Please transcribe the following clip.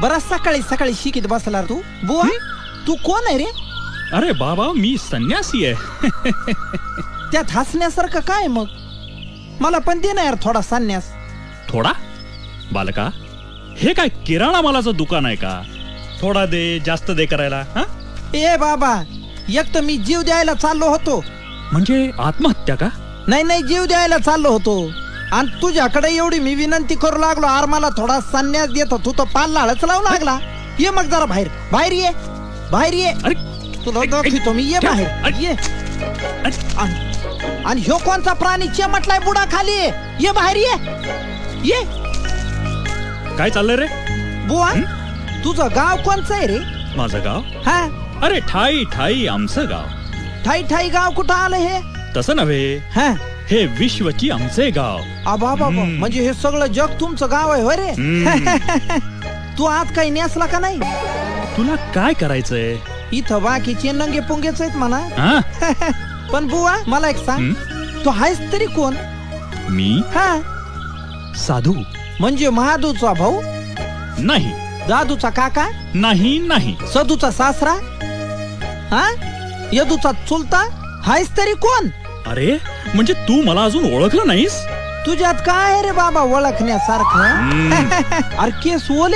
बरं सकाळी सकाळी शिकीत बसला तू बुवा. तू कोण आहे रे? अरे बाबा मी संन्यासी आहे. त्यात हसण्यासारखं काय मग? मला पण दे ना यार थोडा संन्यास. थोडा? बालका हे काय किराणा मालाचं दुकान आहे का? थोडा दे जास्त दे करायला हा? ए बाबा, एक तर मी जीव द्यायला चाललो होतो. म्हणजे आत्महत्या का? नाही नाही, जीव द्यायला चाललो होतो आणि तुझ्याकडे एवढी मी विनंती करू लागलो, आर मला थोडा संन्यास देतो, तू तर पाल लाळच लावू लागला. ये मग जरा बाहेर बाहेर ये, बाहेर ये. अरे तुला दाखवतो मी, ये बाहेर ये. आणि ह्यो कोणचा प्राणी चिमटलाय बुडा खाली? ये बाहेर ये ये. काय चाललंय रे? बुवा तुझं गाव कोणचं आहे रे? माझं गाव? हा, अरे ठाई ठाई आमचं गाव. ठाई ठाई गाव कुठं आलं हे? तसं नव्हे, हा, हे विश्वची आमचे गाव. आबा बाबा, म्हणजे हे सगळं जग तुमचं गाव आहे होय रे? तू आज काही नेसला का नाही? तुला काय करायचंय? इथं बाकीचे नंगे पुंगेच आहेत म्हणा. हा? पण बुवा मला एक सांग, तू आहेस तरी कोण? मी हा, साधू. म्हणजे महादूचा भाऊ? नाही. दादूचा काका? नाही नाही. सदूचा सासरा? हा, यदूचा चुलता? हायस तरी कोण? अरे म्हणजे तू मला अजून ओळखलं नाहीस? तुझ्यात काय आहे रे बाबा ओळखण्यासारखं? अरे केस ओले